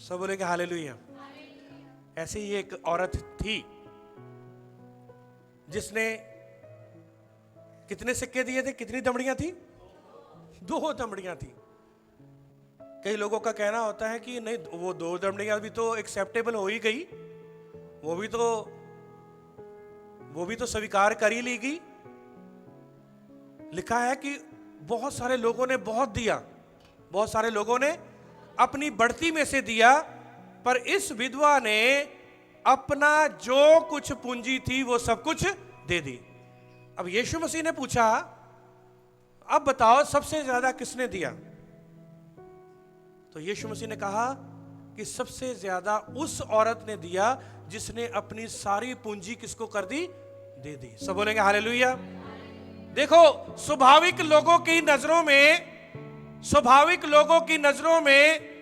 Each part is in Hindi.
सब बोलेंगे हालेलुया। ऐसे ही एक औरत थी जिसने कितने सिक्के दिए थे, कितनी दमड़ियां थी? 2 दमड़ियां थी। कई लोगों का कहना होता है कि नहीं, वो 2 दमड़ियां भी तो एक्सेप्टेबल हो ही गई, वो भी तो स्वीकार कर ही ली गई। लिखा है कि बहुत सारे लोगों ने बहुत दिया, बहुत सारे लोगों ने अपनी बढ़ती में से दिया, पर इस विधवा ने अपना जो कुछ पूंजी थी वो सब कुछ दे दी। अब यीशु मसीह ने पूछा, अब बताओ सबसे ज्यादा किसने दिया? तो यीशु मसीह ने कहा कि सबसे ज्यादा उस औरत ने दिया जिसने अपनी सारी पूंजी किसको कर दी? दे दी। सब बोलेंगे हालेलुया। देखो, स्वाभाविक लोगों की नजरों में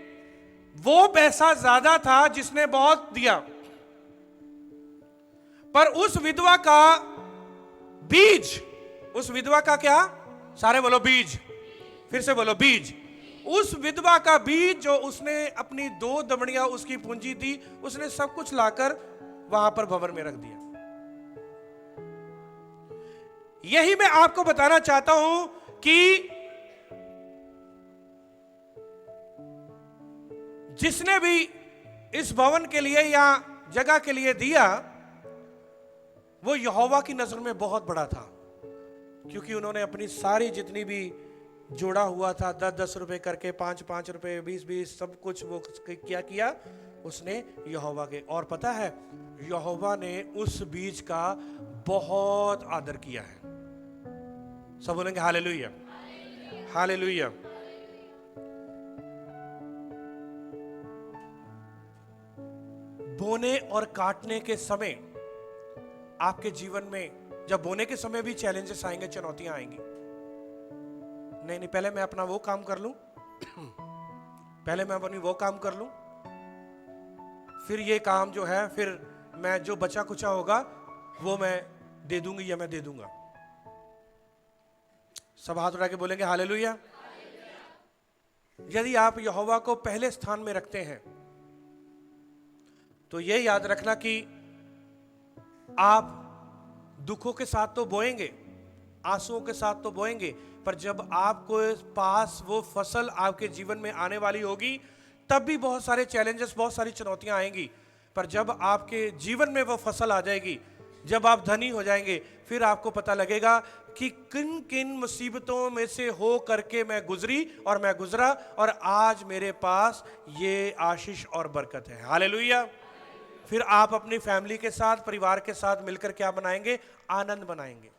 वो पैसा ज्यादा था जिसने बहुत दिया, पर उस विधवा का क्या? सारे बोलो बीज, फिर से बोलो बीज। उस विधवा का बीज जो उसने अपनी 2 दमड़ियां उसकी पूंजी थी, उसने सब कुछ लाकर वहां पर भवन में रख दिया। यही मैं आपको बताना चाहता हूं कि जिसने भी इस भवन के लिए या जगह के लिए दिया, वो यहोवा की नजर में बहुत बड़ा था, क्योंकि उन्होंने अपनी सारी जितनी भी जोड़ा हुआ था, 10-10 रुपए करके, 5-5 रुपए, 20-20, सब कुछ वो क्या किया? उसने यहोवा के। और पता है, यहोवा ने उस बीज का बहुत आदर किया है। सब बोलेंगे हालेलुया, हालेलुया। बोने और काटने के समय आपके जीवन में, जब बोने के समय भी चैलेंजेस आएंगे, चुनौतियां आएंगी। नहीं, पहले मैं अपना वो काम कर लूं, पहले मैं अपनी वो काम कर लूं, फिर ये काम जो है, फिर मैं जो बचा कुचा होगा वो मैं दे दूंगी या मैं दे दूंगा। सब हाथ उठा के बोलेंगे हालेलुया। यदि आप यहोवा को पहले स्थान में रखते हैं तो ये याद रखना कि आप दुखों के साथ तो बोएंगे, आंसुओं के साथ तो बोएंगे, पर जब आपको पास वो फसल आपके जीवन में आने वाली होगी, तब भी बहुत सारे चैलेंजेस, बहुत सारी चुनौतियां आएंगी। पर जब आपके जीवन में वो फसल आ जाएगी, जब आप धनी हो जाएंगे, फिर आपको पता लगेगा कि किन किन मुसीबतों में से हो करके मैं गुजरी और मैं गुजरा, और आज मेरे पास ये आशीष और बरकत है। हालेलुया। फिर आप अपनी फैमिली के साथ, परिवार के साथ मिलकर क्या बनाएंगे? आनंद बनाएंगे,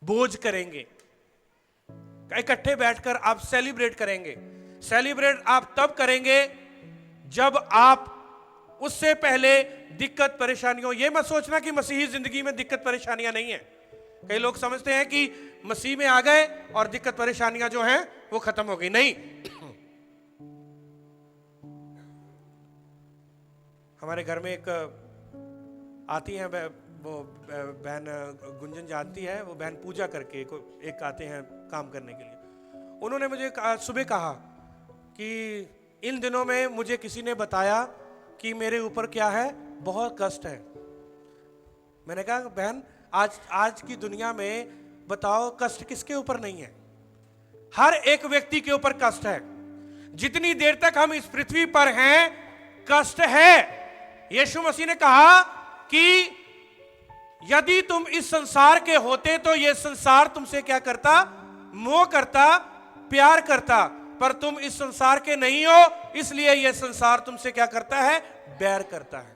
बोझ करेंगे, इकट्ठे बैठकर आप सेलिब्रेट करेंगे। सेलिब्रेट आप तब करेंगे जब आप उससे पहले दिक्कत परेशानियों, ये मत सोचना कि मसीही जिंदगी में दिक्कत परेशानियां नहीं है। कई लोग समझते हैं कि मसीह में आ गए और दिक्कत परेशानियां जो हैं वो खत्म हो गई। नहीं, हमारे घर में एक आती है वो बहन, गुंजन जानती है, वो बहन पूजा करके एक आते हैं काम करने के लिए। उन्होंने मुझे सुबह कहा कि इन दिनों में मुझे किसी ने बताया कि मेरे ऊपर क्या है, बहुत कष्ट है। मैंने कहा बहन, आज की दुनिया में बताओ कष्ट किसके ऊपर नहीं है? हर एक व्यक्ति के ऊपर कष्ट है। जितनी देर तक हम इस पृथ्वी पर हैं, कष्ट है। यीशु मसीह ने कहा कि यदि तुम इस संसार के होते तो यह संसार तुमसे क्या करता? मोह करता, प्यार करता, पर तुम इस संसार के नहीं हो, इसलिए यह संसार तुमसे क्या करता है? बैर करता है।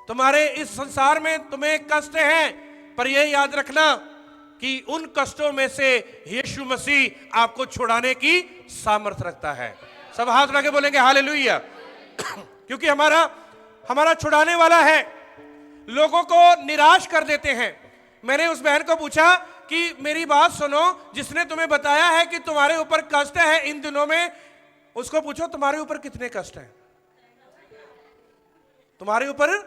तुम्हारे इस संसार में तुम्हें कष्ट हैं, पर यह याद रखना कि उन कष्टों में से यीशु मसीह आपको छुड़ाने की सामर्थ रखता है। सब हाथ उठा के बोलेंगे हालेलुया। क्योंकि हमारा छुड़ाने वाला है। लोगों को निराश कर देते हैं। मैंने उस बहन को पूछा कि मेरी बात सुनो, जिसने तुम्हें बताया है कि तुम्हारे ऊपर कष्ट है इन दिनों में, उसको पूछो तुम्हारे ऊपर कितने कष्ट हैं? तुम्हारे ऊपर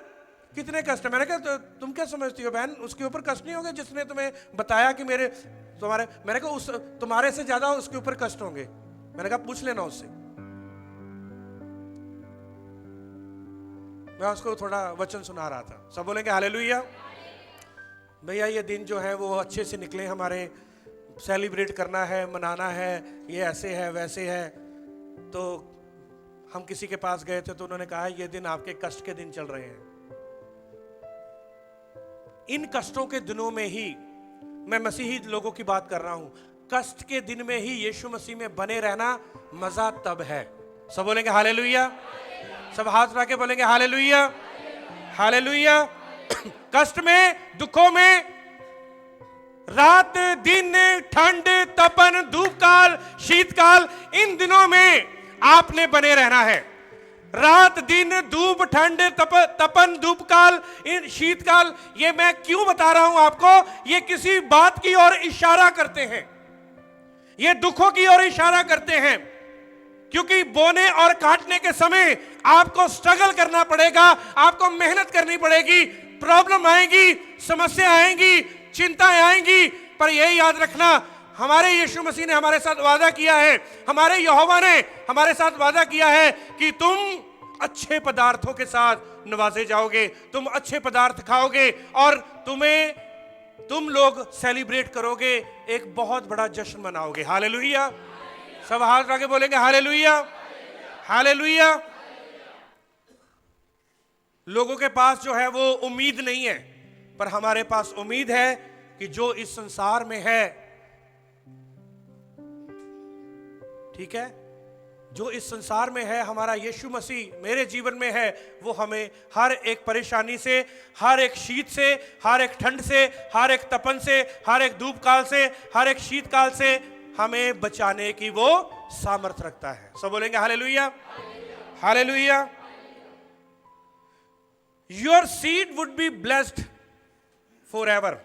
कितने कष्ट है? मैंने कहा तुम क्या समझती हो बहन, उसके ऊपर कष्ट नहीं होंगे जिसने तुम्हें बताया कि मैंने कहा तुम्हारे से ज्यादा उसके ऊपर कष्ट होंगे। मैंने कहा पूछ लेना उससे। मैं उसको थोड़ा वचन सुना रहा था। सब बोलेंगे हालेलुया। भैया ये दिन जो है वो अच्छे से निकले, हमारे सेलिब्रेट करना है, मनाना है, ये ऐसे है वैसे है। तो हम किसी के पास गए थे तो उन्होंने कहा ये दिन आपके कष्ट के दिन चल रहे हैं। इन कष्टों के दिनों में ही, मैं मसीही लोगों की बात कर रहा हूं, कष्ट के दिन में ही यीशु मसीह में बने रहना मजा तब है। सब बोलेंगे हालेलुया। सब हाथ उठा के बोलेंगे हालेलुया, हालेलुया। कष्ट में, दुखों में, रात दिन, ठंड, तपन, धूप काल, शीतकाल, इन दिनों में आपने बने रहना है। रात दिन, धूप, ठंड, तपन, धूप काल, इन शीतकाल, ये मैं क्यों बता रहा हूं आपको? ये किसी बात की ओर इशारा करते हैं, ये दुखों की ओर इशारा करते हैं। क्योंकि बोने और काटने के समय आपको स्ट्रगल करना पड़ेगा, आपको मेहनत करनी पड़ेगी, प्रॉब्लम आएगी, समस्या आएंगी, चिंताएं आएंगी। पर यही याद रखना, हमारे यीशु मसीह ने हमारे साथ वादा किया है, हमारे यहोवा ने हमारे साथ वादा किया है कि तुम अच्छे पदार्थों के साथ नवाजे जाओगे, तुम अच्छे पदार्थ खाओगे और तुम लोग सेलिब्रेट करोगे, एक बहुत बड़ा जश्न मनाओगे। हालेलुया। सब हाथ उठा के बोलेंगे हालेलुया, हालेलुया। लोगों के पास जो है वो उम्मीद नहीं है, पर हमारे पास उम्मीद है कि जो इस संसार में है, ठीक है, जो इस संसार में है, हमारा यीशु मसीह मेरे जीवन में है, वो हमें हर एक परेशानी से, हर एक शीत से, हर एक ठंड से, हर एक तपन से, हर एक धूप काल से, हर एक शीतकाल से हमें बचाने की वो सामर्थ रखता है। सब बोलेंगे hallelujah, hallelujah. Your seed would be blessed forever.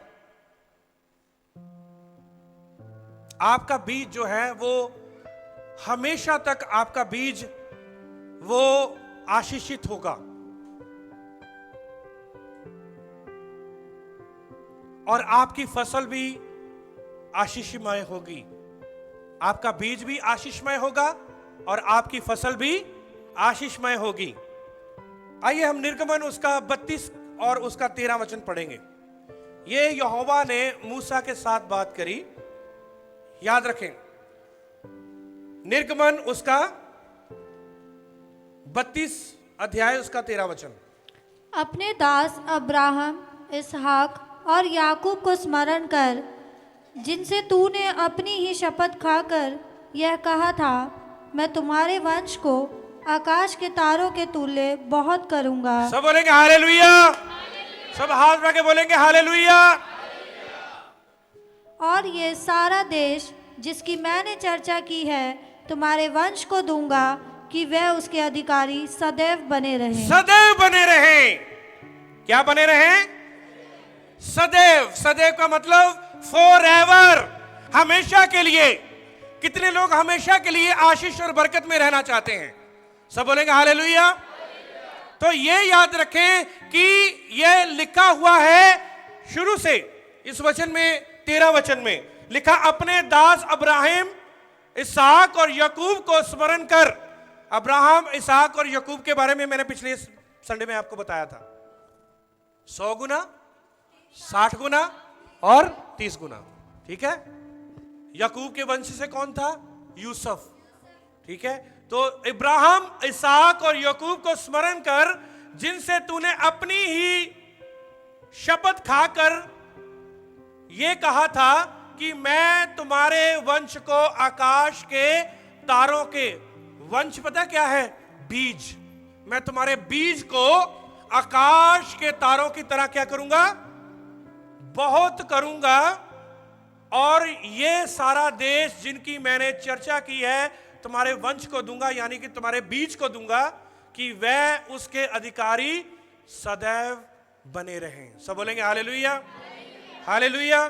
आपका बीज जो है वो हमेशा तक, आपका बीज वो आशीषित होगा और आपकी फसल भी आशीषमय होगी। आपका बीज भी आशीषमय होगा और आपकी फसल भी आशीषमय होगी। आइए हम निर्गमन उसका 32 और उसका 13 वचन पढ़ेंगे। ये यहोवा ने मूसा के साथ बात करी, याद रखें। निर्गमन उसका 32 अध्याय उसका 13 वचन। अपने दास अब्राहम, इसहाक और याकूब को स्मरण कर, जिनसे तूने अपनी ही शपथ खाकर यह कहा था, मैं तुम्हारे वंश को आकाश के तारों के तुल्य बहुत करूंगा। सब बोलेंगे हालेलुया। सब हाथ उठा के बोलेंगे हालेलुया। और ये सारा देश जिसकी मैंने चर्चा की है, तुम्हारे वंश को दूंगा कि वह उसके अधिकारी सदैव बने रहें। सदैव बने रहें। क्या बने रहें? सदैव। सदैव का मतलब फॉरएवर, हमेशा के लिए। कितने लोग हमेशा के लिए आशीष और बरकत में रहना चाहते हैं? सब बोलेंगे हालेलुया। तो ये याद रखें कि यह लिखा हुआ है शुरू से, इस वचन में 13 वचन में लिखा, अपने दास अब्राहम, इसहाक और याकूब को स्मरण कर। अब्राहम, इसहाक और याकूब के बारे में मैंने पिछले संडे में आपको बताया था। 100 गुना, 60 गुना और 30 गुना। ठीक है। याकूब के वंश से कौन था? यूसुफ। ठीक है। तो इब्राहिम, इसहाक और याकूब को स्मरण कर, जिनसे तूने अपनी ही शपथ खाकर यह कहा था कि मैं तुम्हारे वंश को आकाश के तारों के, वंश पता क्या है? बीज। मैं तुम्हारे बीज को आकाश के तारों की तरह क्या करूंगा? बहुत करूंगा। और ये सारा देश जिनकी मैंने चर्चा की है, तुम्हारे वंश को दूंगा, यानी कि तुम्हारे बीज को दूंगा, कि वह उसके अधिकारी सदैव बने रहें। सब बोलेंगे हालेलुया, हालेलुया।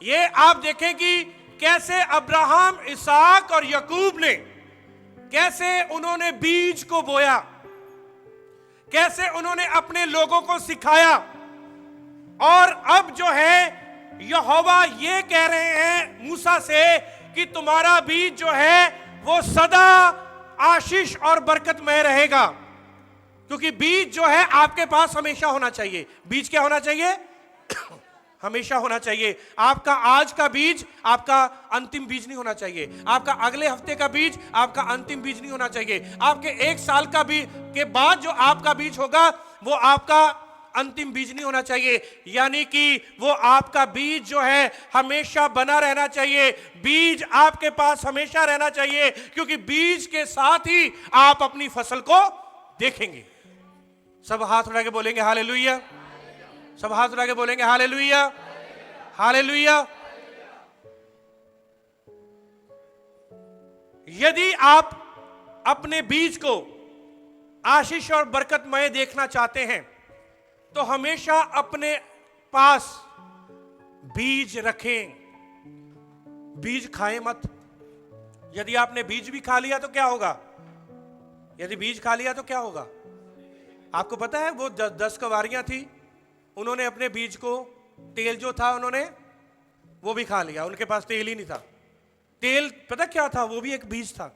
ये आप देखें कि कैसे अब्राहम, इसहाक और याकूब ने, कैसे उन्होंने बीज को बोया, कैसे उन्होंने अपने लोगों को सिखाया। और अब जो है यहोवा ये कह रहे हैं मूसा से कि तुम्हारा बीज जो है वो सदा आशीष और बरकत में रहेगा। क्योंकि बीज जो है आपके पास हमेशा होना चाहिए। बीज क्या होना चाहिए? हमेशा होना चाहिए। आपका आज का बीज आपका अंतिम बीज नहीं होना चाहिए। आपका अगले हफ्ते का बीज आपका अंतिम बीज नहीं होना चाहिए। आपके 1 साल का बीज के बाद जो आपका बीज होगा वो आपका अंतिम बीज नहीं होना चाहिए। यानी कि वो आपका बीज जो है हमेशा बना रहना चाहिए। बीज आपके पास हमेशा रहना चाहिए, क्योंकि बीज के साथ ही आप अपनी फसल को देखेंगे। सब हाथ उठा के बोलेंगे हालेलुया। सब हाथ उठा के बोलेंगे हालेलुया, हालेलुया। यदि आप अपने बीज को आशीष और बरकतमय देखना चाहते हैं तो हमेशा अपने पास बीज रखें। बीज खाएं मत। यदि आपने बीज भी खा लिया तो क्या होगा? यदि बीज खा लिया तो क्या होगा? आपको पता है वो 10 कवारियां थी, उन्होंने अपने बीज को, तेल जो था उन्होंने वो भी खा लिया। उनके पास तेल ही नहीं था। तेल पता क्या था? वो भी एक बीज था,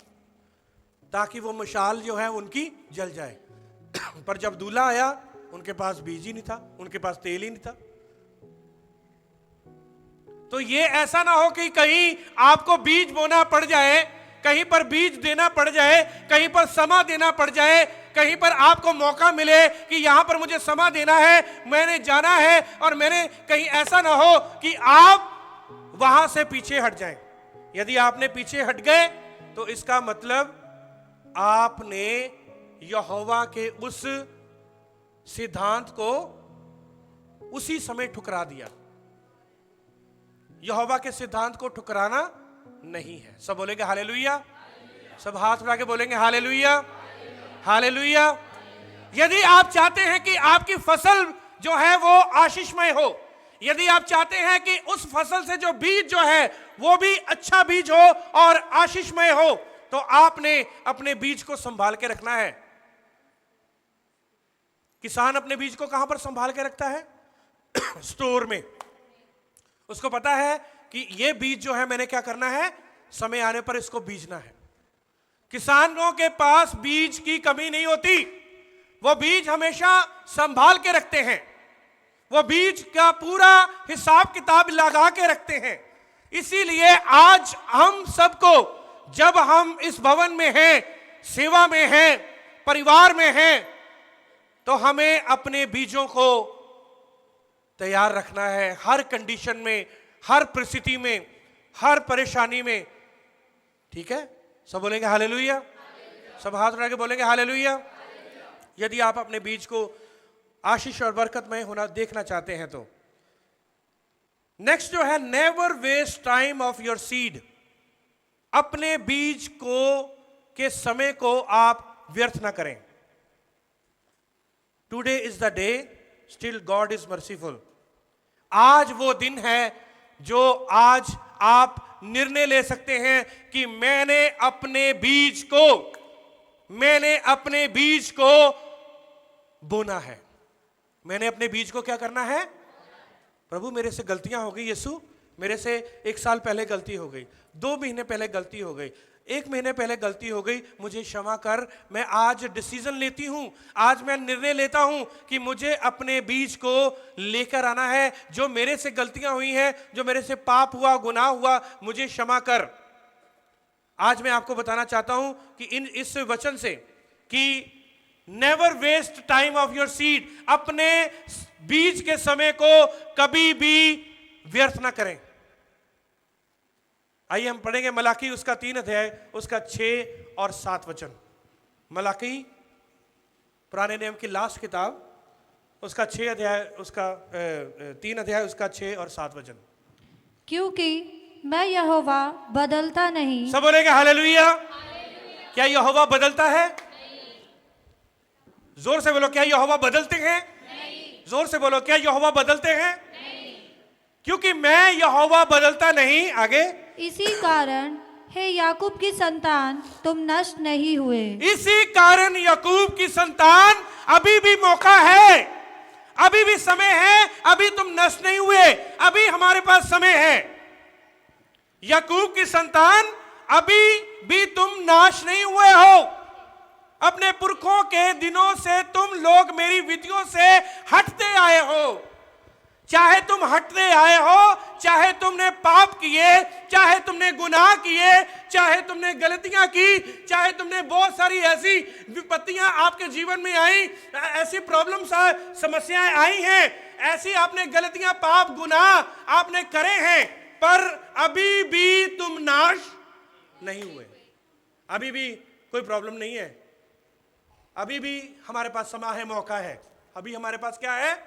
ताकि वो मशाल जो है उनकी जल जाए। पर जब दूल्हा आया उनके पास बीज ही नहीं था, उनके पास तेल ही नहीं था। तो ये ऐसा ना हो कि कहीं आपको बीज बोना पड़ जाए, कहीं पर बीज देना पड़ जाए, कहीं पर समा देना पड़ जाए, कहीं पर आपको मौका मिले कि यहां पर मुझे समा देना है, मैंने जाना है, और मैंने कहीं ऐसा ना हो कि आप वहां से पीछे हट जाएं। यदि आपने पीछे हट गए तो इसका मतलब आपने यहोवा के उस सिद्धांत को उसी समय ठुकरा दिया। यहोवा के सिद्धांत को ठुकराना नहीं है। सब बोलेंगे हालेलुया। सब हाथ उठा के बोलेंगे हालेलुया, हालेलुया। यदि आप चाहते हैं कि आपकी फसल जो है वो आशीषमय हो, यदि आप चाहते हैं कि उस फसल से जो बीज जो है वो भी अच्छा बीज हो और आशीषमय हो, तो आपने अपने बीज को संभाल के रखना है। किसान अपने बीज को कहां पर संभाल के रखता है? स्टोर में। उसको पता है कि ये बीज जो है मैंने क्या करना है, समय आने पर इसको बीजना है। किसानों के पास बीज की कमी नहीं होती। वो बीज हमेशा संभाल के रखते हैं। वो बीज का पूरा हिसाब किताब लगा के रखते हैं। इसीलिए आज हम सबको, जब हम इस भवन में हैं, सेवा में हैं, परिवार में हैं, तो हमें अपने बीजों को तैयार रखना है। हर कंडीशन में, हर परिस्थिति में, हर परेशानी में। ठीक है? सब बोलेंगे हालेलुया। सब हाथ उठा के बोलेंगे हालेलुया। यदि आप अपने बीज को आशीष और बरकतमय होना देखना चाहते हैं तो नेक्स्ट जो है, never waste time of your seed. अपने बीज को के समय को आप व्यर्थ ना करें। Today is the day, still God is merciful. आज वो दिन है जो आज आप निर्णय ले सकते हैं कि मैंने अपने बीज को बोना है। मैंने अपने बीज को क्या करना है? प्रभु मेरे से गलतियां हो गई, यीशु मेरे से 1 साल पहले गलती हो गई, 2 महीने पहले गलती हो गई, 1 महीने पहले गलती हो गई, मुझे क्षमा कर। मैं आज डिसीजन लेती हूं, आज मैं निर्णय लेता हूं कि मुझे अपने बीज को लेकर आना है। जो मेरे से गलतियां हुई हैं, जो मेरे से पाप हुआ, गुनाह हुआ, मुझे क्षमा कर। आज मैं आपको बताना चाहता हूं कि इस वचन से कि never waste time of your seed. अपने बीज के समय को कभी भी व्यर्थ ना करें। आइए हम पढ़ेंगे मलाकी उसका 3 अध्याय उसका 6 और 7 वचन। मलाकी पुराने नियम की लास्ट किताब उसका 6 अध्याय उसका 3 अध्याय उसका 6 और 7 वचन। क्योंकि मैं यहोवा बदलता नहीं। सब बोलेंगे हालेलुया। क्या यहोवा बदलता है? जोर से बोलो, क्या यहोवा बदलते हैं? नहीं। जोर से बोलो, क्या यहोवा बदलते हैं? नहीं। क्योंकि मैं यहोवा बदलता नहीं। आगे, इसी कारण हे याकूब की संतान तुम नष्ट नहीं हुए। इसी कारण याकूब की संतान अभी भी मौका है, अभी भी समय है, अभी तुम नष्ट नहीं हुए, अभी हमारे पास समय है। याकूब की संतान अभी भी तुम नाश नहीं हुए हो। अपने पुरखों के दिनों से तुम लोग मेरी विधियों से हटते आए हो। चाहे तुम हटते आए हो, चाहे तुमने पाप किए, चाहे तुमने गुनाह किए, चाहे तुमने गलतियां की, चाहे तुमने बहुत सारी ऐसी विपत्तियां आपके जीवन में आई, ऐसी प्रॉब्लम्स समस्याएं आई हैं, ऐसी आपने गलतियां पाप गुनाह आपने करे हैं, पर अभी भी तुम नाश नहीं हुए। अभी भी कोई प्रॉब्लम नहीं है, अभी भी हमारे पास समय है, मौका है। अभी हमारे पास क्या है?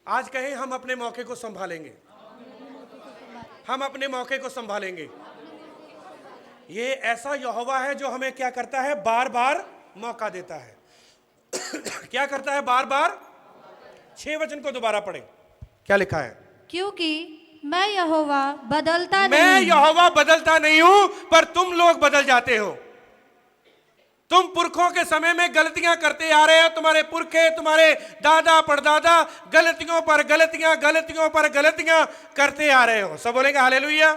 आज कहें हम अपने मौके को संभालेंगे, हम अपने मौके को संभालेंगे। ये ऐसा यहोवा है जो हमें क्या करता है? बार बार मौका देता है। क्या करता है? बार बार। 6 वचन को दोबारा पढ़ें, क्या लिखा है? क्योंकि मैं यहोवा बदलता मैं नहीं। यहोवा बदलता नहीं हूं, पर तुम लोग बदल जाते हो। तुम पुरखों के समय में गलतियां करते आ रहे हो। तुम्हारे पुरखे, तुम्हारे दादा परदादा गलतियों पर गलतियां, गलतियों पर गलतियां करते आ रहे हो। सब बोलेंगे हालेलुया।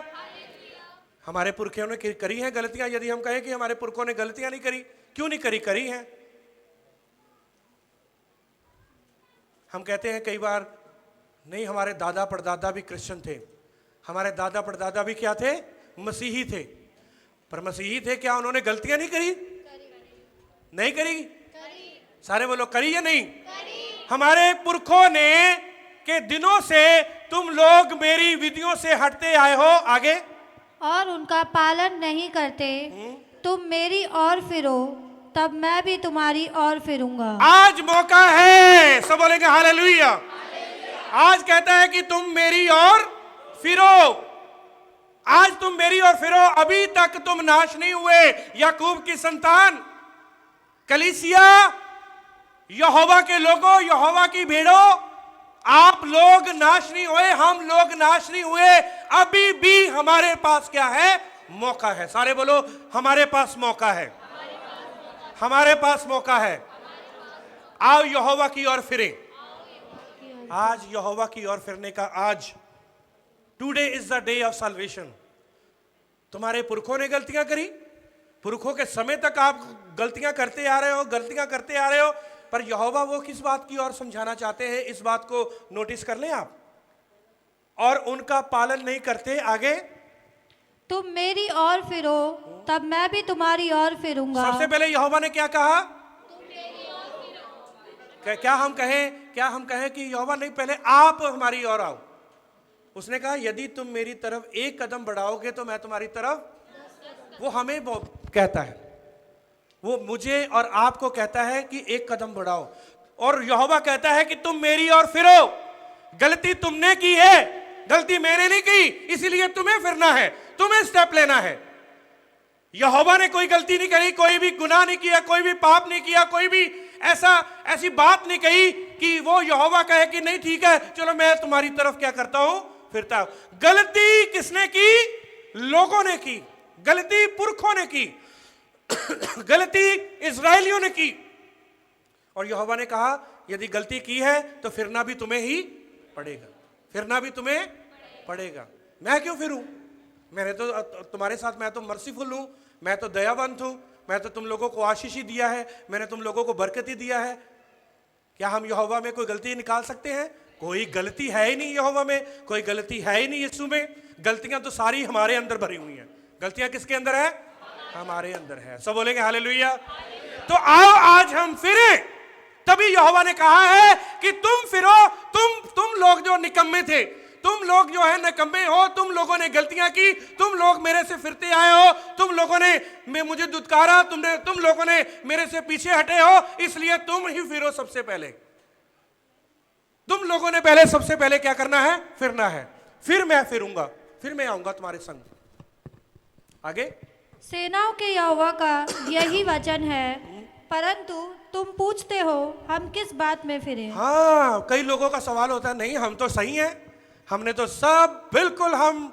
हमारे पुरखों ने करी हैं गलतियां। यदि हम कहें कि हमारे पुरखों ने गलतियां नहीं करी, क्यों नहीं करी? करी हैं। हम कहते हैं कई बार, नहीं हमारे दादा परदादा भी क्रिश्चियन थे, हमारे दादा परदादा भी क्या थे? मसीही थे। पर मसीही थे, क्या उन्होंने गलतियां नहीं करी? नहीं करी? सारे बोलो करी या नहीं? हमारे पुरखों ने के दिनों से तुम लोग मेरी विधियों से हटते आए हो। आगे, और उनका पालन नहीं करते। तुम मेरी ओर फिरो, तब मैं भी तुम्हारी ओर फिरूंगा। आज मौका है। सब बोलेंगे हालेलुया। आज कहता है कि तुम मेरी ओर फिरो। आज तुम मेरी ओर फिरो। अभी तक तुम नाश नहीं हुए। याकूब की संतान, कलीसिया, यहोवा के लोगों, यहोवा की भेड़ों, आप लोग नाश नहीं हुए, हम लोग नाश नहीं हुए। अभी भी हमारे पास क्या है? मौका है। सारे बोलो हमारे पास मौका है, हमारे पास मौका है। आओ यहोवा की ओर फिरें। आज यहोवा की ओर फिरने का, आज today is the day of salvation. तुम्हारे पुरखों ने गलतियां करी, पुरखों के समय तक आप गलतियां करते आ रहे हो, गलतियां करते आ रहे हो, पर यहोवा वो किस बात की ओर समझाना चाहते हैं, इस बात को नोटिस कर लें आप। और उनका पालन नहीं करते। आगे, तुम मेरी ओर फिरो, तब मैं भी तुम्हारी ओर फिरूंगा। सबसे पहले यहोवा ने क्या कहा? क्या हम कहें कि यहोवा नहीं, पहले आप हमारी ओर आओ। उसने कहा यदि तुम मेरी तरफ एक कदम बढ़ाओगे तो मैं तुम्हारी तरफ, वो हमें कहता है, वो मुझे और आपको कहता है कि एक कदम बढ़ाओ। और यहोवा कहता है कि तुम मेरी ओर फिरो। गलती तुमने की है, गलती मैंने नहीं की, इसीलिए तुम्हें फिरना है, तुम्हें स्टेप लेना है। यहोवा ने कोई गलती नहीं करी, कोई भी गुनाह नहीं किया, कोई भी पाप नहीं किया, कोई भी ऐसी बात नहीं कही कि वो यहोवा कहे कि नहीं ठीक है चलो मैं तुम्हारी तरफ क्या करता हूं, फिरता हूं। गलती किसने की? लोगों ने की। गलती पुरखों ने की, गलती इजराइलियों ने की। और यहोवा ने कहा यदि गलती की है तो फिरना भी तुम्हें ही पड़ेगा, फिरना भी तुम्हें पड़ेगा। मैं क्यों फिरूं? मैंने तो तुम्हारे साथ, मैं तो मर्सीफुल हूं, मैं तो दयावंत हूं, मैं तो तुम लोगों को आशीष ही दिया है, मैंने तुम लोगों को बरकत ही दिया है। क्या हम यहोवा में कोई गलती निकाल सकते हैं? कोई गलती है ही नहीं यहोवा में, कोई गलती है ही नहीं यीशु में। गलतियां तो सारी हमारे अंदर भरी हुई हैं। गलतियां किसके अंदर है? हमारे अंदर है। सब बोलेंगे हालेलुया। तो आओ आज हम फिरें। तभी यहोवा ने कहा है कि तुम फिरो। तुम लोग जो निकम्मे थे, तुम लोग जो है निकम्मे हो, तुम लोगों ने गलतियां की, तुम लोग मेरे से फिरते आए हो, तुम लोगों ने मुझे दुत्कारा, तुम लोगों ने मेरे से पीछे हटे हो, इसलिए तुम ही फिरो। सबसे पहले तुम लोगों ने पहले सबसे पहले क्या करना है? फिरना है। फिर मैं फिरूंगा, फिर मैं आऊंगा तुम्हारे संग। आगे, सेनाओं के यहोवा का यही वचन है, परंतु तुम पूछते हो हम किस बात में फिरे। हाँ, कई लोगों का सवाल होता है नहीं हम तो सही हैं, हमने तो सब बिल्कुल हम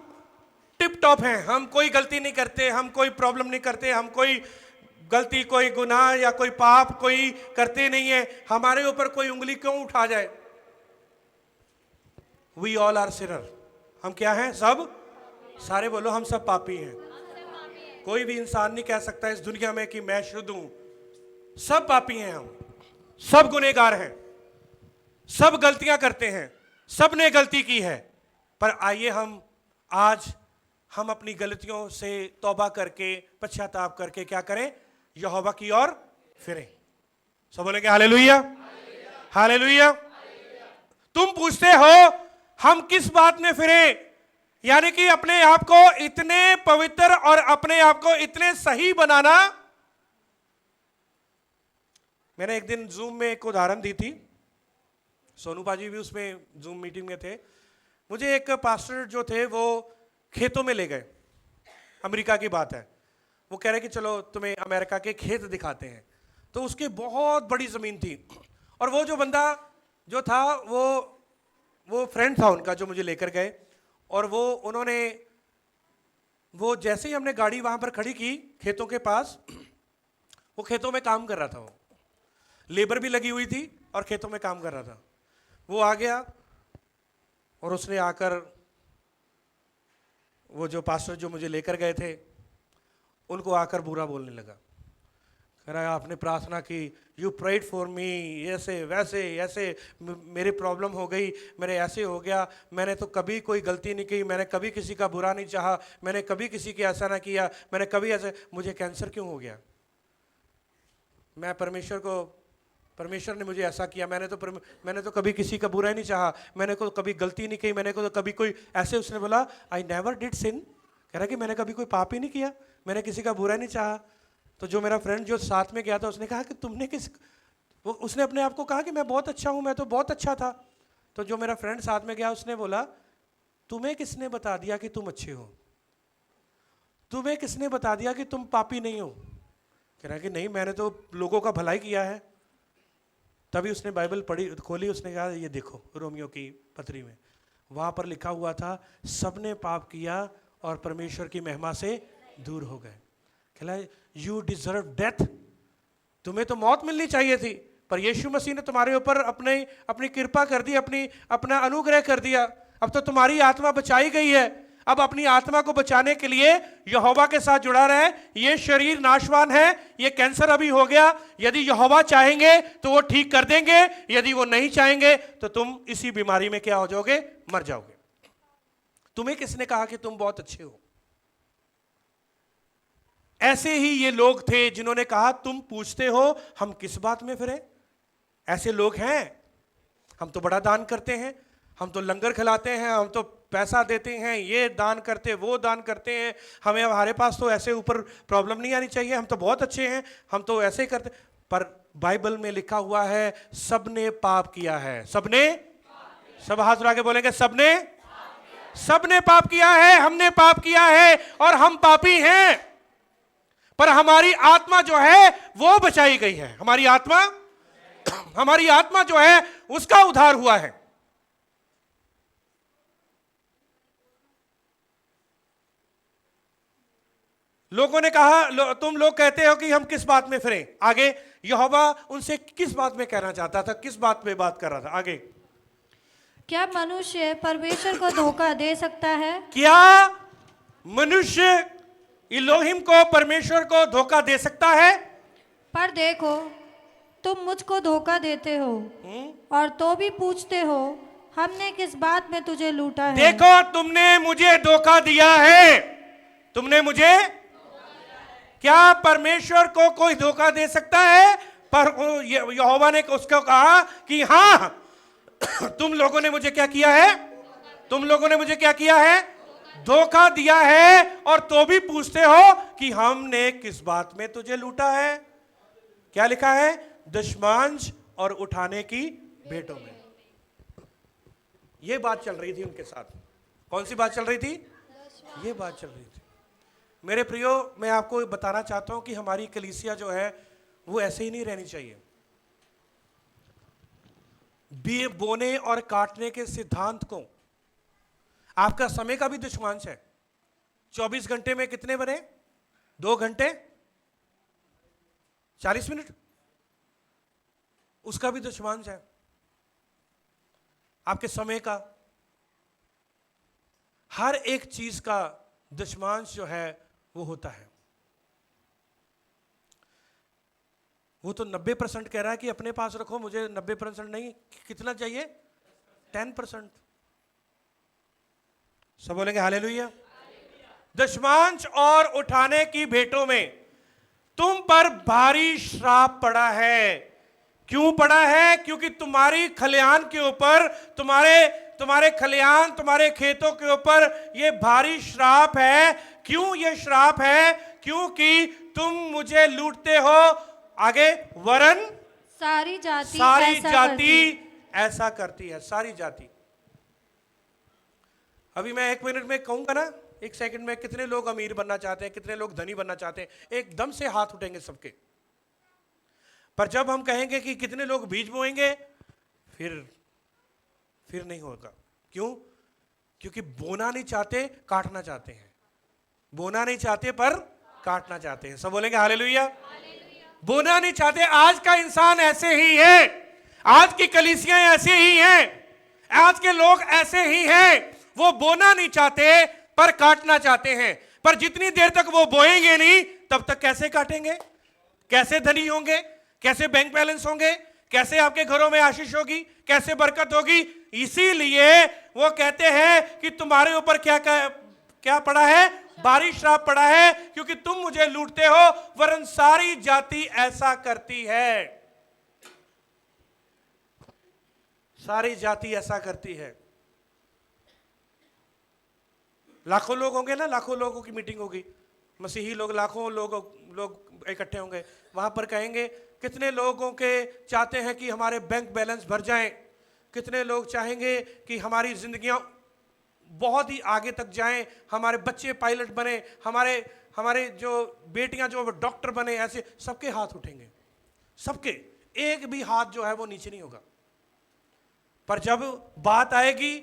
टिप टॉप हैं, हम कोई गलती नहीं करते, हम कोई प्रॉब्लम नहीं करते, हम कोई गलती, कोई गुनाह या कोई पाप कोई करते नहीं है, हमारे ऊपर कोई उंगली क्यों उठा जाए। We all are sinner. हम क्या हैं? सब, सारे बोलो हम सब पापी हैं। कोई भी इंसान नहीं कह सकता इस दुनिया में कि मैं शुद्ध हूं। सब पापी हैं, हम सब गुनहगार हैं, सब गलतियां करते हैं, सब ने गलती की है। पर आइए आज हम अपनी गलतियों से तौबा करके, पश्चाताप करके क्या करें? यहोवा की ओर फिरें। सब बोलेंगे हालेलुया, हालेलुया। तुम पूछते हो हम किस बात में फिरें? यानी कि अपने आप को इतने पवित्र और अपने आप को इतने सही बनाना। मैंने एक दिन जूम में एक उदाहरण दी थी, सोनू पाजी भी उसमें जूम मीटिंग में थे। मुझे एक पास्टर जो थे वो खेतों में ले गए, अमेरिका की बात है। वो कह रहे कि चलो तुम्हें अमेरिका के खेत दिखाते हैं। तो उसकी बहुत बड़ी ज़मीन थी, और वो जो बंदा जो था वो फ्रेंड था उनका जो मुझे लेकर गए। और वो जैसे ही हमने गाड़ी वहाँ पर खड़ी की खेतों के पास, वो खेतों में काम कर रहा था, वो लेबर भी लगी हुई थी और खेतों में काम कर रहा था। वो आ गया और उसने आकर वो जो पास्टर जो मुझे लेकर गए थे उनको आकर बुरा बोलने लगा। कह रहा है आपने प्रार्थना की, यू प्रेड फॉर मी, ऐसे वैसे ऐसे मेरी प्रॉब्लम हो गई, मेरे ऐसे हो गया, मैंने तो कभी कोई गलती नहीं की, मैंने कभी किसी का बुरा नहीं चाहा, मैंने कभी किसी के ऐसा ना किया, मैंने कभी ऐसे, मुझे कैंसर क्यों हो गया? मैं परमेश्वर ने मुझे ऐसा किया, मैंने तो कभी किसी का बुरा ही नहीं चाहा, मैंने को कभी गलती नहीं की, मैंने को तो कभी कोई ऐसे। उसने बोला आई नेवर डिड सिन, कह रहा कि मैंने कभी कोई पाप ही नहीं किया, मैंने किसी का बुरा नहीं चाहा। तो जो मेरा फ्रेंड जो साथ में गया था उसने कहा कि उसने अपने आप को कहा कि मैं बहुत अच्छा हूँ, मैं तो बहुत अच्छा था। तो जो मेरा फ्रेंड साथ में गया उसने बोला तुम्हें किसने बता दिया कि तुम अच्छे हो? तुम्हें किसने बता दिया कि तुम पापी नहीं हो? कह रहा कि नहीं, मैंने तो लोगों का भलाई किया है। तभी उसने बाइबल खोली, उसने कहा ये देखो रोमियो की पत्री में वहाँ पर लिखा हुआ था सबने पाप किया और परमेश्वर की महिमा से दूर हो गए। कहला यू डिजर्व डेथ, तुम्हें तो मौत मिलनी चाहिए थी, पर यीशु मसीह ने तुम्हारे ऊपर अपनी कृपा कर दी, अपना अनुग्रह कर दिया। अब तो तुम्हारी आत्मा बचाई गई है। अब अपनी आत्मा को बचाने के लिए यहोवा के साथ जुड़ा रहे। ये शरीर नाशवान है, ये कैंसर अभी हो गया, यदि यहोवा चाहेंगे तो वो ठीक कर देंगे, यदि वो नहीं चाहेंगे तो तुम इसी बीमारी में क्या हो जाओगे? मर जाओगे। तुम्हें किसने कहा कि तुम बहुत अच्छे हो? ऐसे ही ये लोग थे जिन्होंने कहा तुम पूछते हो हम किस बात में फिरे? ऐसे लोग हैं। हम तो बड़ा दान करते हैं, हम तो लंगर खिलाते हैं, हम तो पैसा देते हैं, ये दान करते वो दान करते हैं, हमारे पास तो ऐसे ऊपर प्रॉब्लम नहीं आनी चाहिए, हम तो बहुत अच्छे हैं, हम तो ऐसे ही करते। पर बाइबल में लिखा हुआ है सबने पाप किया है। सब हाथ उठा के बोलेंगे सबने पाप किया है, हमने पाप किया है और हम पापी हैं। पर हमारी आत्मा जो है वो बचाई गई है। हमारी आत्मा जो है उसका उद्धार हुआ है। लोगों ने कहा तुम लोग कहते हो कि हम किस बात में फिरें? आगे यहोवा उनसे किस बात में कहना चाहता था, किस बात पे बात कर रहा था? आगे, क्या मनुष्य परमेश्वर को धोखा दे सकता है? क्या मनुष्य इलोहिम को, परमेश्वर को धोखा दे सकता है? पर देखो तुम मुझको धोखा देते हो और तो भी पूछते हो हमने किस बात में तुझे लूटा है? देखो तुमने मुझे धोखा दिया है, तुमने मुझे। क्या परमेश्वर को कोई धोखा दे सकता है? पर यहोवा ने उसको कहा कि हाँ तुम लोगों ने मुझे क्या किया है? तुम लोगों ने मुझे क्या किया है? धोखा दिया है, और तो भी पूछते हो कि हमने किस बात में तुझे लूटा है? क्या लिखा है? दशमांश और उठाने की भेंटों में। यह बात चल रही थी उनके साथ। कौन सी बात चल रही थी? यह बात चल रही थी। मेरे प्रियो, मैं आपको बताना चाहता हूं कि हमारी कलीसिया जो है वो ऐसे ही नहीं रहनी चाहिए। बोने और काटने के सिद्धांत को, आपका समय का भी दशमांश है। 24 घंटे में कितने बने? 2 घंटे 40 मिनट, उसका भी दशमांश है। आपके समय का, हर एक चीज का दशमांश जो है वो होता है। वो तो 90% कह रहा है कि अपने पास रखो, मुझे 90% नहीं, कितना चाहिए? 10%। सब बोलेंगे हालेलुया। दशमांश और उठाने की भेंटों में तुम पर भारी श्राप पड़ा है। क्यों पड़ा है? क्योंकि तुम्हारी खलिहान के ऊपर, तुम्हारे खलिहान, तुम्हारे खेतों के ऊपर ये भारी श्राप है। क्यों ये श्राप है? क्योंकि तुम मुझे लूटते हो, आगे, वरन सारी जाति ऐसा करती है। सारी जाति। अभी मैं 1 मिनट में कहूंगा ना, 1 सेकंड में, कितने लोग अमीर बनना चाहते हैं, कितने लोग धनी बनना चाहते हैं, एकदम से हाथ उठेंगे सबके। पर जब हम कहेंगे कि कितने लोग बीज बोएंगे, फिर नहीं होगा। क्यों? क्योंकि बोना नहीं चाहते, काटना चाहते हैं। बोना नहीं चाहते पर काटना चाहते हैं। सब बोलेंगे हालेलुया। बोना नहीं चाहते। आज का इंसान ऐसे ही है, आज की कलीसियां ऐसे ही हैं, आज के लोग ऐसे ही हैं। वो बोना नहीं चाहते पर काटना चाहते हैं। पर जितनी देर तक वो बोएंगे नहीं, तब तक कैसे काटेंगे? कैसे धनी होंगे? कैसे बैंक बैलेंस होंगे? कैसे आपके घरों में आशीष होगी? कैसे बरकत होगी? इसीलिए वो कहते हैं कि तुम्हारे ऊपर क्या पड़ा है? भारी श्राप पड़ा है, क्योंकि तुम मुझे लूटते हो, वरन सारी जाति ऐसा करती है। सारी जाति ऐसा करती है। लाखों लोग होंगे ना, लाखों लोगों की मीटिंग होगी, मसीही लोग, लाखों लोग इकट्ठे होंगे। वहां पर कहेंगे कितने लोगों के चाहते हैं कि हमारे बैंक बैलेंस भर जाएं, कितने लोग चाहेंगे कि हमारी जिंदगियां बहुत ही आगे तक जाएं, हमारे बच्चे पायलट बने, हमारे जो बेटियां जो डॉक्टर बने। ऐसे सबके हाथ उठेंगे, सबके, एक भी हाथ जो है वो नीचे नहीं होगा। पर जब बात आएगी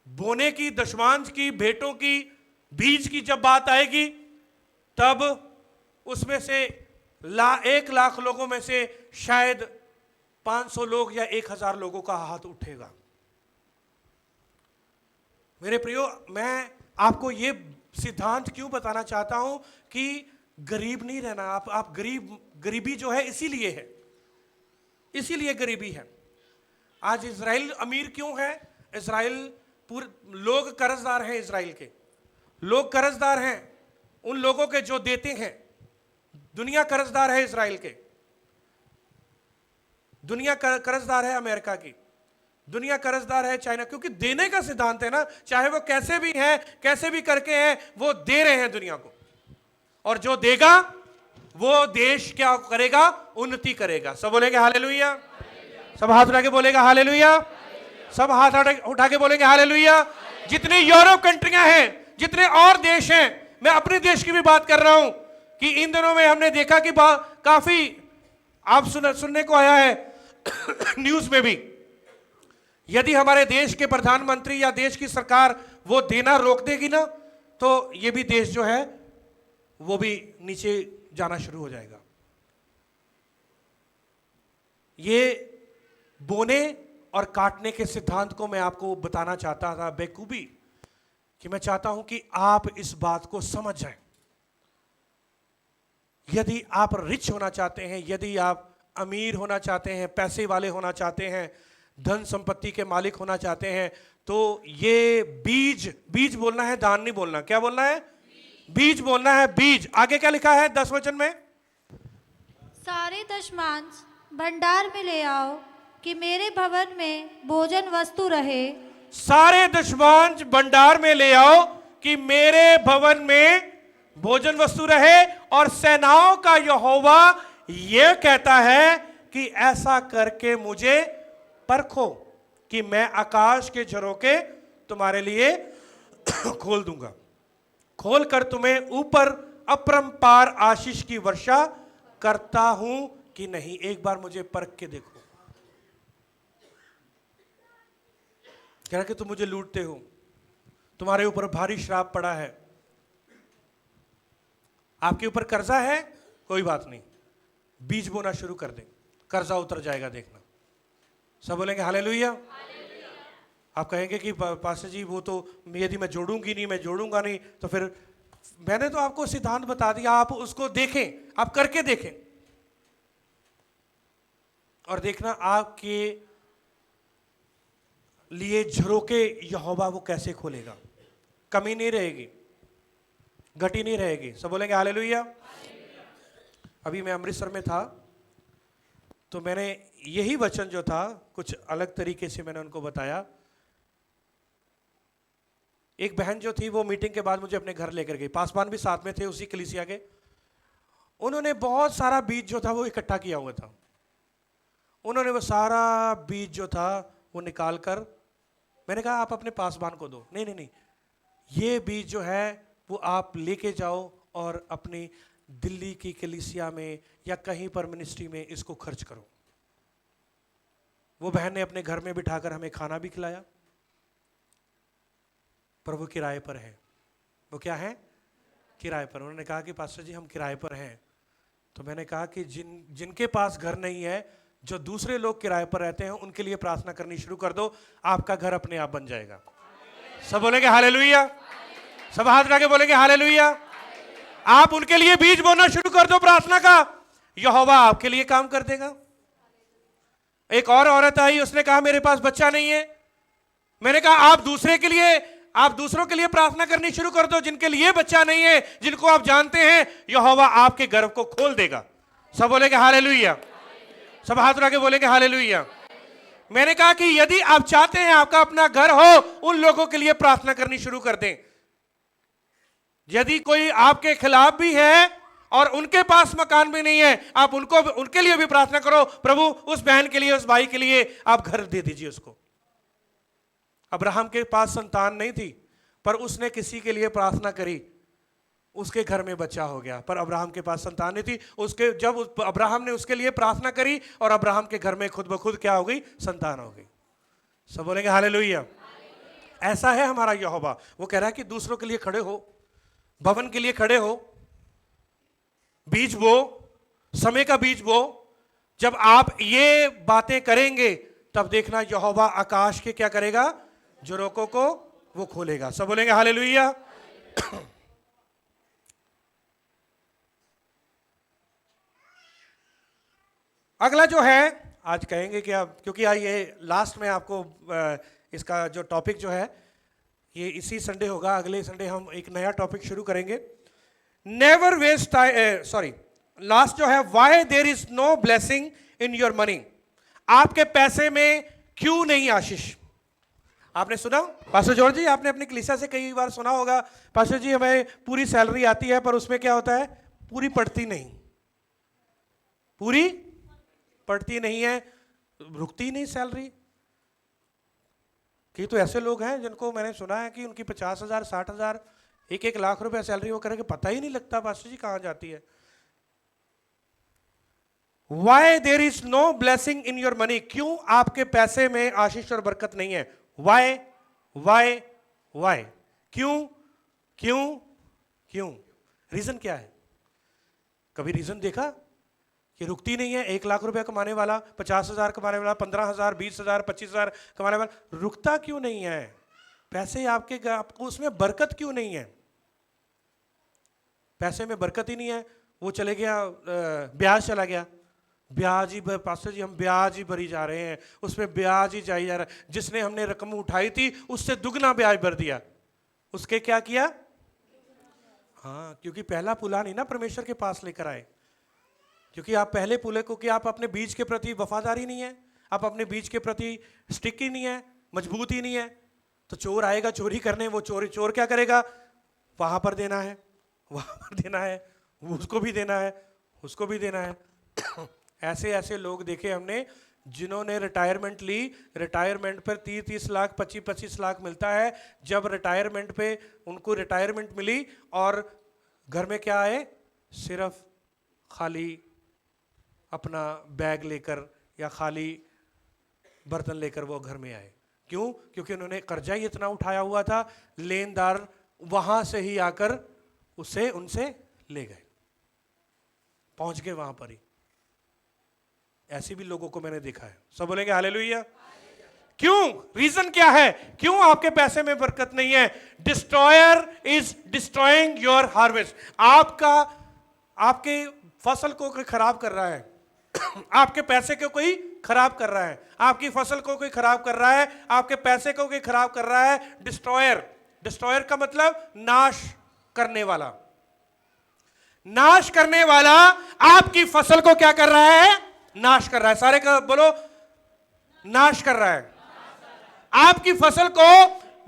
बोने की, दशमांश की, भेंटों की, बीज की जब बात आएगी, तब उसमें से 1 लाख लोगों में से शायद 500 लोग या 1000 लोगों का हाथ उठेगा। मेरे प्रियो, मैं आपको ये सिद्धांत क्यों बताना चाहता हूं कि गरीब नहीं रहना। आप गरीबी जो है इसीलिए है, इसीलिए गरीबी है। आज इजराइल अमीर क्यों है? इजराइल पूरे लोग कर्जदार हैं। इजराइल के लोग कर्जदार हैं, उन लोगों के जो देते हैं। दुनिया कर्जदार है इजराइल के, दुनिया कर्जदार है अमेरिका की, दुनिया कर्जदार है चाइना, क्योंकि देने का सिद्धांत है ना। चाहे वो कैसे भी हैं, कैसे भी करके हैं, वो दे रहे हैं दुनिया को। और जो देगा वो देश क्या करेगा? उन्नति करेगा। सब बोलेंगे हालेलुया। सब हाथ उठा के बोलेगा हालेलुया। सब हाथ उठा के बोलेंगे हालेलुया। जितनी यूरोप कंट्रियां हैं, जितने और देश हैं, मैं अपने देश की भी बात कर रहा हूं कि इन दिनों में हमने देखा कि काफी आप सुनने को आया है न्यूज में भी, यदि हमारे देश के प्रधानमंत्री या देश की सरकार वो देना रोक देगी ना, तो ये भी देश जो है वो भी नीचे जाना शुरू हो जाएगा। ये बोने और काटने के सिद्धांत को मैं आपको बताना चाहता था बेखूबी, कि मैं चाहता हूं कि आप इस बात को समझ जाएं। यदि आप रिच होना चाहते हैं, यदि आप अमीर होना चाहते हैं, पैसे वाले होना चाहते हैं, धन संपत्ति के मालिक होना चाहते हैं, तो ये बीज बोलना है, दान नहीं बोलना। क्या बोलना है? बीज बोलना है। बीज। आगे क्या लिखा है 10 वचन में? सारे दशमांश भंडार में ले आओ कि मेरे भवन में भोजन वस्तु रहे। सारे दशमांश भंडार में ले आओ कि मेरे भवन में भोजन वस्तु रहे। और सेनाओं का यहोवा यह कहता है कि ऐसा करके मुझे परखो कि मैं आकाश के झरोखे तुम्हारे लिए खोल दूंगा, खोल कर तुम्हें ऊपर अपरंपार आशीष की वर्षा करता हूं कि नहीं। एक बार मुझे परख के देखो। कह रहा कि तुम मुझे लूटते हो, तुम्हारे ऊपर भारी श्राप पड़ा है, आपके ऊपर कर्जा है, कोई बात नहीं, बीज बोना शुरू कर दें, कर्जा उतर जाएगा, देखना। सब बोलेंगे हालेलुया। आप कहेंगे कि पास्टर जी वो तो यदि मैं जोड़ूंगी नहीं, मैं जोड़ूंगा नहीं, तो फिर मैंने तो आपको सिद्धांत बता दिया, आप उसको देखें, आप करके देखें। और देखना आपके लिए झरोके यहोवा वो कैसे खोलेगा। कमी नहीं रहेगी, घटी नहीं रहेगी। सब बोलेंगे हालेलुया। अभी मैं अमृतसर में था तो मैंने यही वचन जो था कुछ अलग तरीके से मैंने उनको बताया। एक बहन जो थी वो मीटिंग के बाद मुझे अपने घर लेकर गई, पासवान भी साथ में थे उसी कलीसिया के। उन्होंने बहुत सारा बीज जो था वो इकट्ठा किया हुआ था। उन्होंने वो सारा बीज जो था वो निकाल कर, मैंने कहा आप अपने पासवान को दो। नहीं नहीं नहीं, ये बीज जो है वो आप लेके जाओ और अपनी दिल्ली की कलीसिया में या कहीं पर मिनिस्ट्री में इसको खर्च करो। वो बहन ने अपने घर में बिठाकर हमें खाना भी खिलाया, पर वो किराए पर है। वो क्या है? किराए पर। उन्होंने कहा कि पास्टर जी हम किराए पर हैं। तो मैंने कहा कि जिनके पास घर नहीं है, जो दूसरे लोग किराए पर रहते हैं, उनके लिए प्रार्थना करनी शुरू कर दो, आपका घर अपने आप बन जाएगा। सब बोलेंगे हालेलुया। सब हाथ उठा के बोलेंगे हालेलुया। आप उनके लिए बीज बोना शुरू कर दो प्रार्थना का, यहोवा आपके लिए काम कर देगा। एक और औरत आई, उसने कहा मेरे पास बच्चा नहीं है। मैंने कहा आप दूसरों के लिए प्रार्थना करनी शुरू कर दो जिनके लिए बच्चा नहीं है, जिनको आप जानते हैं यहोवा आपके गर्भ को खोल देगा। सब बोलेंगे हालेलुया। सब हाथ उठा के बोलेंगे हालेलुया। मैंने कहा कि यदि आप चाहते हैं आपका अपना घर हो, उन लोगों के लिए प्रार्थना करनी शुरू कर दें। यदि कोई आपके खिलाफ भी है और उनके पास मकान भी नहीं है, आप उनके लिए भी प्रार्थना करो। प्रभु उस बहन के लिए, उस भाई के लिए आप घर दे दीजिए उसको। अब्राहम के पास संतान नहीं थी, पर उसने किसी के लिए प्रार्थना करी, उसके घर में बच्चा हो गया। पर अब्राहम के पास संतान नहीं थी। जब अब्राहम ने उसके लिए प्रार्थना करी और अब्राहम के घर में खुद ब खुद क्या हो गई? संतान हो गई। सब बोलेंगे हालेलुया। ऐसा है हमारा यहोवा। वो कह रहा है कि दूसरों के लिए खड़े हो, भवन के लिए खड़े हो, बीज बो, समय का बीज बो। जब आप ये बातें करेंगे तब देखना यहोवा आकाश के क्या करेगा? झरोकों को वो खोलेगा। सब बोलेंगे हालेलुया। अगला जो है, आज कहेंगे कि आप, क्योंकि ये लास्ट में आपको इसका जो टॉपिक जो है ये इसी संडे होगा। अगले संडे हम एक नया टॉपिक शुरू करेंगे। नेवर वेस्ट टाइम, लास्ट जो है, why there is no blessing in your money. आपके पैसे में क्यों नहीं आशीष? आपने सुना? पास्टर जॉर्ज जी, आपने अपनी कलीसिया से कई बार सुना होगा, पास्टर जी हमें पूरी सैलरी आती है पर उसमें क्या होता है? पूरी पड़ती नहीं, पूरी पड़ती नहीं है, रुकती नहीं सैलरी। कई तो ऐसे लोग हैं जिनको मैंने सुना है कि उनकी 50,000, 60,000, 1-1 लाख रुपए सैलरी वो करेंगे, पता ही नहीं लगता पास्टर जी कहां जाती है। Why there is no blessing in your money? क्यों आपके पैसे में आशीष और बरकत नहीं है? Why? क्यों? रीजन क्या है? कभी रीजन देखा कि रुकती नहीं है? 1 लाख रुपया कमाने वाला, 50,000 कमाने वाला, 15,000, 20,000, 25,000 कमाने वाला, रुकता क्यों नहीं है? पैसे आपको उसमें बरकत क्यों नहीं है? पैसे में बरकत ही नहीं है। वो चले गया, ब्याज चला गया, ब्याज ही पास्टर जी हम ब्याज ही भरी जा रहे हैं, उसमें ब्याज ही जाई जा रहा है। जिसने हमने रकम उठाई थी उससे दुगना ब्याज भर दिया। उसके क्या किया? हाँ, क्योंकि पहला पुला नहीं ना परमेश्वर के पास लेकर आए। क्योंकि आप पहले पुले को, कि आप अपने बीज के प्रति वफादारी नहीं है, आप अपने बीज के प्रति स्टिक ही नहीं है, मजबूत ही नहीं है, तो चोर आएगा चोरी करने। वो चोर क्या करेगा? वहां पर देना है, वहां पर देना है, उसको भी देना है, उसको भी देना है। ऐसे लोग देखे हमने जिन्होंने रिटायरमेंट ली, रिटायरमेंट पर 30 लाख 25 लाख मिलता है। जब रिटायरमेंट पे उनको रिटायरमेंट मिली और घर में क्या आए? सिर्फ खाली अपना बैग लेकर या खाली बर्तन लेकर वो घर में आए। क्यों? क्योंकि उन्होंने कर्जा ही इतना उठाया हुआ था, लेनदार वहां से ही आकर उनसे ले गए, पहुंच गए वहां पर ही। ऐसे भी लोगों को मैंने देखा है। सब बोलेंगे हालेलुया। क्यों? रीजन क्या है? क्यों आपके पैसे में बरकत नहीं है? Destroyer is destroying your harvest. आपके फसल को कोई खराब कर रहा है, आपके पैसे को कोई खराब कर रहा है, आपकी फसल को कोई खराब कर रहा है, आपके पैसे को कोई खराब कर रहा है। डिस्ट्रॉयर, डिस्ट्रॉयर का मतलब नाश करने वाला। नाश करने वाला आपकी फसल को क्या कर रहा है? नाश कर रहा है। सारे का बोलो, नाश कर रहा है। आपकी फसल को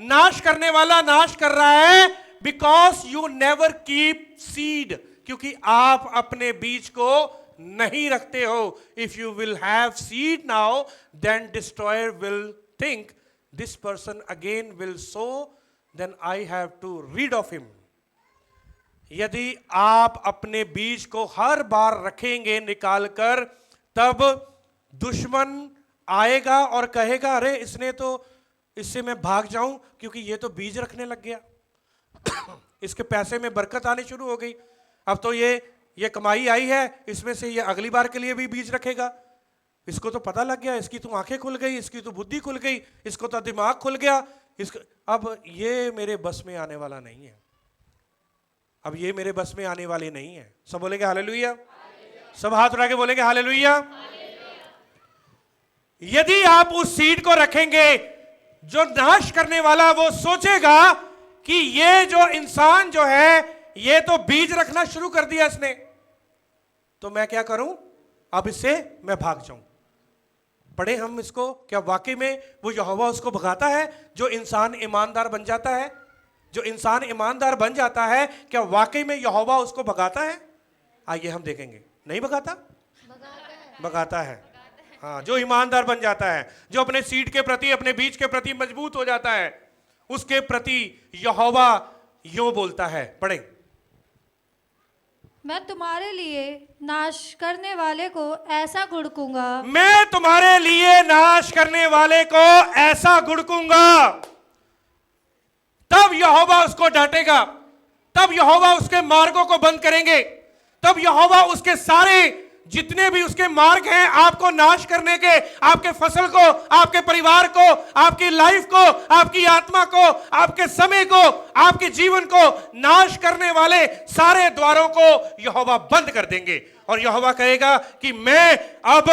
नाश करने वाला नाश कर रहा है, because you never keep seed, क्योंकि आप अपने बीज को नहीं रखते हो। If you will have seed now, then destroyer will think this person again will sow, then I have to rid of him. यदि आप अपने बीज को हर बार रखेंगे निकालकर, तब दुश्मन आएगा और कहेगा अरे इसने तो, इससे मैं भाग जाऊं क्योंकि ये तो बीज रखने लग गया, इसके पैसे में बरकत आनी शुरू हो गई, अब तो ये कमाई आई है, इसमें से ये अगली बार के लिए भी बीज रखेगा, इसको तो पता लग गया, इसकी तो आंखें खुल गई, इसकी तो बुद्धि खुल गई, इसको तो दिमाग खुल गया, इसको अब ये मेरे बस में आने वाला नहीं है, अब ये मेरे बस में आने वाली नहीं है। सब बोलेंगे हालेलुया, सब हाथ उठा के बोलेंगे हालेलुया। यदि आप उस सीड को रखेंगे, जो नाश करने वाला वो सोचेगा कि ये जो इंसान जो है ये तो बीज रखना शुरू कर दिया इसने, तो मैं क्या करूं, अब इससे मैं भाग जाऊं। पढ़े हम इसको, क्या वाकई में वो यहोवा उसको भगाता है जो इंसान ईमानदार बन जाता है? जो इंसान ईमानदार बन जाता है, क्या वाकई में यहोवा उसको भगाता है? आइए हम देखेंगे। नहीं भगाता? भगाता है। हाँ, जो ईमानदार बन जाता है, जो अपने सीड के प्रति, अपने बीज के प्रति मजबूत हो जाता है, उसके प्रति यहोवा यूं बोलता है। पढ़ें। मैं तुम्हारे लिए नाश करने वाले को ऐसा घुड़कूंगा, मैं तुम्हारे लिए नाश करने वाले को ऐसा घुड़कूंगा। तब यहोवा उसको डांटेगा, तब यहोवा उसके मार्गों को बंद करेंगे, तब यहोवा उसके सारे जितने भी उसके मार्ग हैं आपको नाश करने के, आपके फसल को, आपके परिवार को, आपकी लाइफ को, आपकी आत्मा को, आपके समय को, आपके जीवन को नाश करने वाले सारे द्वारों को यहोवा बंद कर देंगे। और यहोवा कहेगा कि मैं अब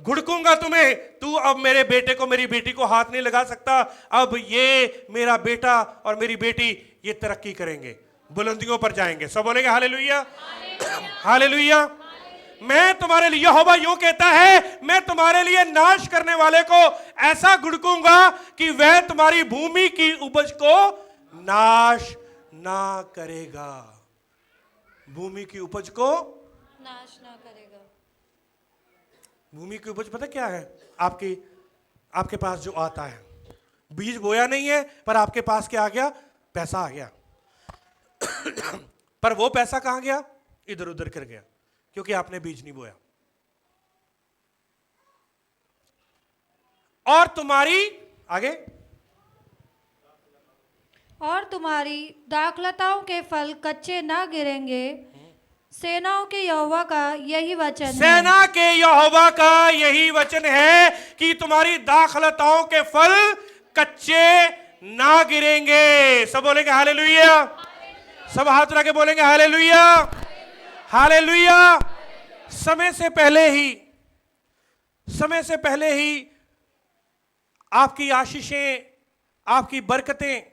घुड़कूंगा तुम्हें, तू अब मेरे बेटे को, मेरी बेटी को हाथ नहीं लगा सकता, अब ये मेरा बेटा और मेरी बेटी ये तरक्की करेंगे, बुलंदियों पर जाएंगे। सब बोलेंगे हालेलुया, हालेलुया। मैं तुम्हारे लिए, यहोवा यूं कहता है, मैं तुम्हारे लिए नाश करने वाले को ऐसा घुड़कूंगा कि वह तुम्हारी भूमि की उपज को नाश ना करेगा। भूमि की उपज को नाश ना करेगा। भूमि की उपज पता क्या है? आपके पास जो आता है, बीज बोया नहीं है पर आपके पास क्या आ गया? पैसा आ गया। पर वो पैसा कहां गया? इधर उधर कर गया, क्योंकि आपने बीज नहीं बोया। और तुम्हारी आगे, और तुम्हारी दाखलताओं के फल कच्चे ना गिरेंगे, सेनाओं के यहोवा का यही वचन है। सेना के यहोवा का यही वचन है कि तुम्हारी दाखलताओं के फल कच्चे ना गिरेंगे। सब बोलेंगे हालेलुया, सब हाथ उठा के बोलेंगे हालेलुया, हालेलुया। समय से पहले ही आपकी आशीषें, आपकी बरकतें,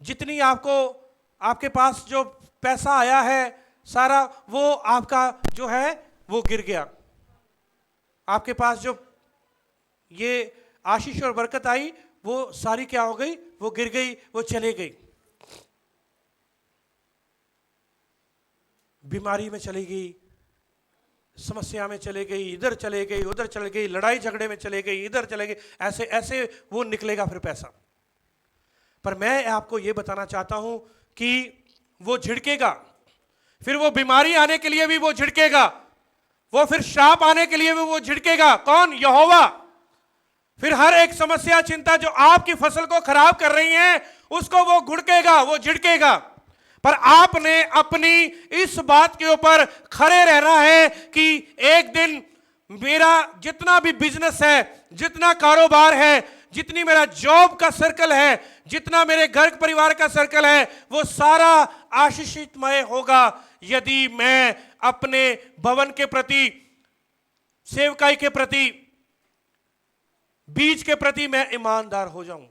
जितनी आपके पास जो पैसा आया है सारा, वो आपका जो है वो गिर गया। आपके पास जो ये आशीष और बरकत आई वो सारी क्या हो गई? वो गिर गई, वो चले गई। बीमारी में चली गई, समस्या में चले गई, इधर चले गई, उधर चले गई, लड़ाई झगड़े में चले गई, इधर चले गई, ऐसे ऐसे वो निकलेगा फिर पैसा। पर मैं आपको ये बताना चाहता हूं कि वो झिड़केगा, फिर वो बीमारी आने के लिए भी वो झिड़केगा, वो फिर श्राप आने के लिए भी वो झिड़केगा। कौन? यहोवा। फिर हर एक समस्या, चिंता जो आपकी फसल को खराब कर रही है, उसको वो घुड़केगा, वो झिड़केगा। पर आपने अपनी इस बात के ऊपर खड़े रहना है कि एक दिन मेरा जितना भी बिजनेस है, जितना कारोबार है, जितनी मेरा जॉब का सर्कल है, जितना मेरे घर परिवार का सर्कल है, वो सारा आशीषितमय होगा यदि मैं अपने भवन के प्रति, सेवकाई के प्रति, बीज के प्रति मैं ईमानदार हो जाऊं।